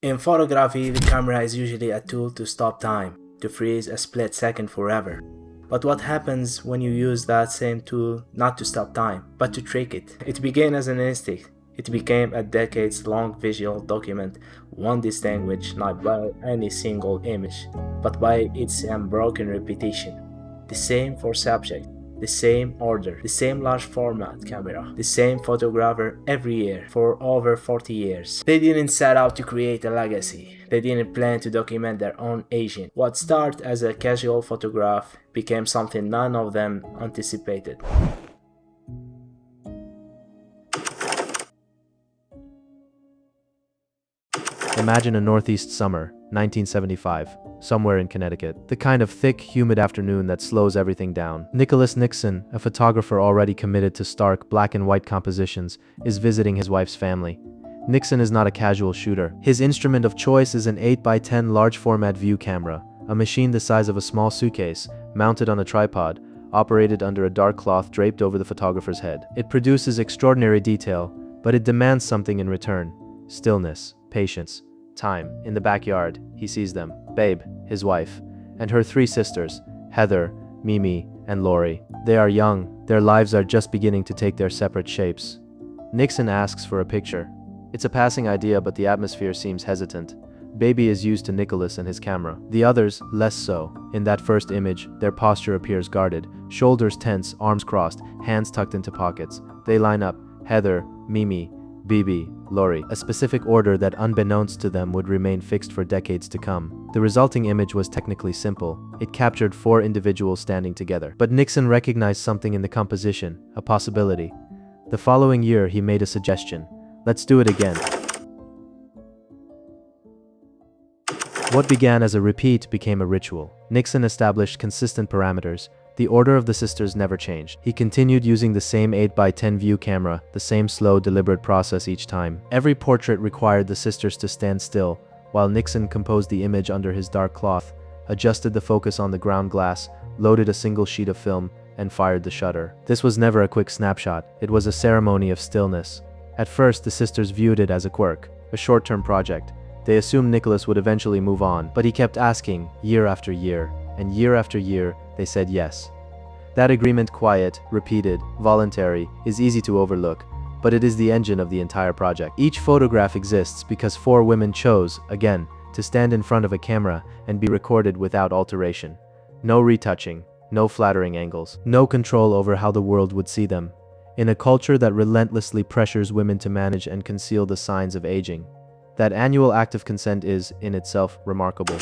In photography, the camera is usually a tool to stop time, to freeze a split second forever. But what happens when you use that same tool not to stop time, but to trick it? It began as an instinct. It became a decades-long visual document, one distinguished not by any single image, but by its unbroken repetition. The same for subject, the same order, the same large format camera, the same photographer every year for over 40 years. They didn't set out to create a legacy. They didn't plan to document their own aging. What started as a casual photograph became something none of them anticipated. Imagine a northeast summer, 1975, somewhere in Connecticut. The kind of thick, humid afternoon that slows everything down. Nicholas Nixon, a photographer already committed to stark black and white compositions, is visiting his wife's family. Nixon is not a casual shooter. His instrument of choice is an 8x10 large-format view camera, a machine the size of a small suitcase, mounted on a tripod, operated under a dark cloth draped over the photographer's head. It produces extraordinary detail, but it demands something in return: stillness, patience, time. In the backyard, he sees them: Babe, his wife, and her three sisters, Heather, Mimi, and Lori. They are young, their lives are just beginning to take their separate shapes. Nixon asks for a picture. It's a passing idea, but the atmosphere seems hesitant. Baby is used to Nicholas and his camera. The others, less so. In that first image, their posture appears guarded, shoulders tense, arms crossed, hands tucked into pockets. They line up: Heather, Mimi, Bibi, Lori, a specific order that unbeknownst to them would remain fixed for decades to come. The resulting image was technically simple. It captured four individuals standing together. But Nixon recognized something in the composition, a possibility. The following year, he made a suggestion: let's do it again. What began as a repeat became a ritual. Nixon established consistent parameters. The order of the sisters never changed. He continued using the same 8x10 view camera, the same slow, deliberate process each time. Every portrait required the sisters to stand still, while Nixon composed the image under his dark cloth, adjusted the focus on the ground glass, loaded a single sheet of film, and fired the shutter. This was never a quick snapshot. It was a ceremony of stillness. At first, the sisters viewed it as a quirk, a short-term project. They assumed Nicholas would eventually move on, but he kept asking, year after year, and year after year, they said yes. That agreement, quiet, repeated, voluntary, is easy to overlook, but it is the engine of the entire project. Each photograph exists because four women chose, again, to stand in front of a camera and be recorded without alteration. No retouching, no flattering angles, no control over how the world would see them. In a culture that relentlessly pressures women to manage and conceal the signs of aging, that annual act of consent is, in itself, remarkable.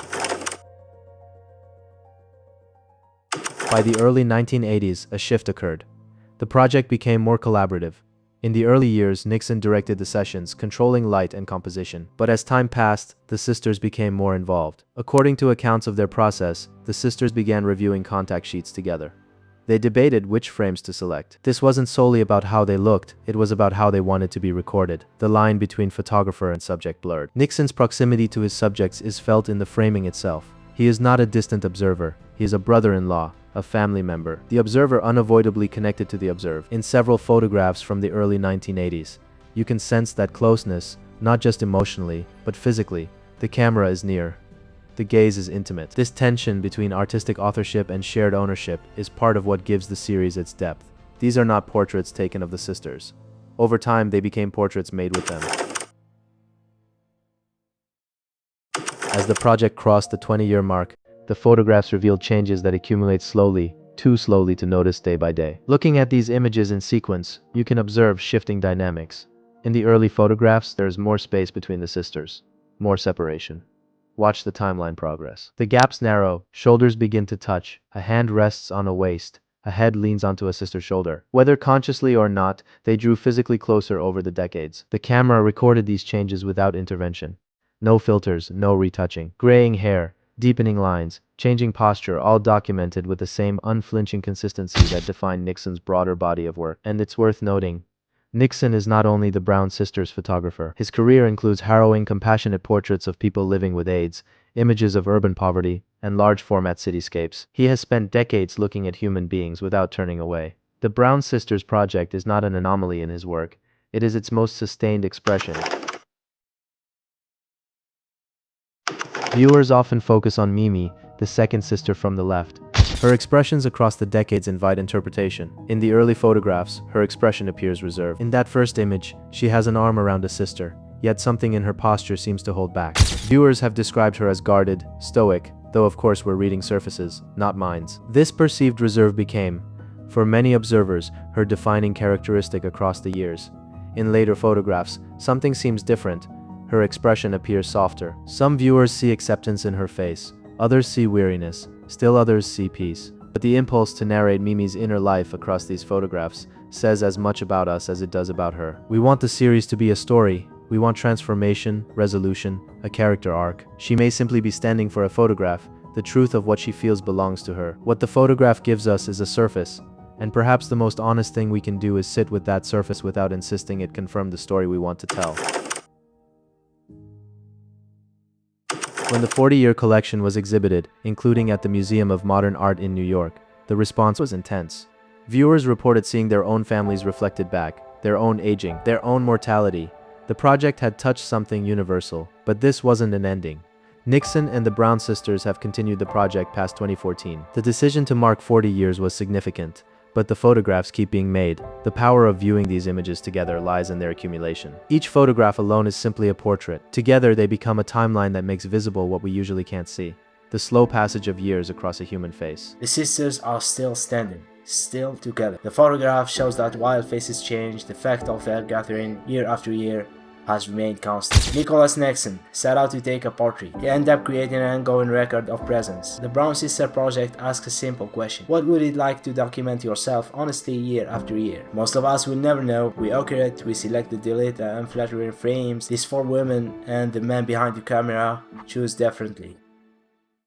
By the early 1980s, a shift occurred. The project became more collaborative. In the early years, Nixon directed the sessions, controlling light and composition. But as time passed, the sisters became more involved. According to accounts of their process, the sisters began reviewing contact sheets together. They debated which frames to select. This wasn't solely about how they looked, it was about how they wanted to be recorded. The line between photographer and subject blurred. Nixon's proximity to his subjects is felt in the framing itself. He is not a distant observer, he is a brother-in-law, a family member, the observer unavoidably connected to the observed. In several photographs from the early 1980s, you can sense that closeness, not just emotionally, but physically. The camera is near. The gaze is intimate. This tension between artistic authorship and shared ownership is part of what gives the series its depth. These are not portraits taken of the sisters. Over time, they became portraits made with them. As the project crossed the 20-year mark, the photographs revealed changes that accumulate slowly, too slowly to notice day by day. Looking at these images in sequence, you can observe shifting dynamics. In the early photographs, there is more space between the sisters, more separation. Watch the timeline progress. The gaps narrow, shoulders begin to touch, a hand rests on a waist, a head leans onto a sister's shoulder. Whether consciously or not, they drew physically closer over the decades. The camera recorded these changes without intervention. No filters, no retouching. Graying hair, deepening lines, changing posture, all documented with the same unflinching consistency that defined Nixon's broader body of work. And it's worth noting, Nixon is not only the Brown sisters' photographer. His career includes harrowing, compassionate portraits of people living with AIDS, images of urban poverty, and large-format cityscapes. He has spent decades looking at human beings without turning away. The Brown sisters project is not an anomaly in his work. It is its most sustained expression. Viewers often focus on Mimi, the second sister from the left. Her expressions across the decades invite interpretation. In the early photographs, her expression appears reserved. In that first image, she has an arm around a sister, yet something in her posture seems to hold back. Viewers have described her as guarded, stoic, though of course we're reading surfaces, not minds. This perceived reserve became, for many observers, her defining characteristic across the years. In later photographs, something seems different. Her expression appears softer. Some viewers see acceptance in her face, others see weariness, still others see peace. But the impulse to narrate Mimi's inner life across these photographs says as much about us as it does about her. We want the series to be a story. We want transformation, resolution, a character arc. She may simply be standing for a photograph. The truth of what she feels belongs to her. What the photograph gives us is a surface, and perhaps the most honest thing we can do is sit with that surface without insisting it confirm the story we want to tell. When the 40-year collection was exhibited, including at the Museum of Modern Art in New York, the response was intense. Viewers reported seeing their own families reflected back, their own aging, their own mortality. The project had touched something universal, but this wasn't an ending. Nixon and the Brown sisters have continued the project past 2014. The decision to mark 40 years was significant, but the photographs keep being made. The power of viewing these images together lies in their accumulation. Each photograph alone is simply a portrait. Together they become a timeline that makes visible what we usually can't see. The slow passage of years across a human face. The sisters are still standing, still together. The photograph shows that while faces change, the fact of their gathering year after year has remained constant. Nicholas Nixon set out to take a portrait. He ended up creating an ongoing record of presence. The Brown Sister project asks a simple question. What would it like to document yourself honestly year after year? Most of us will never know. We occur we select the delete and unflattering frames. These four women and the man behind the camera choose differently.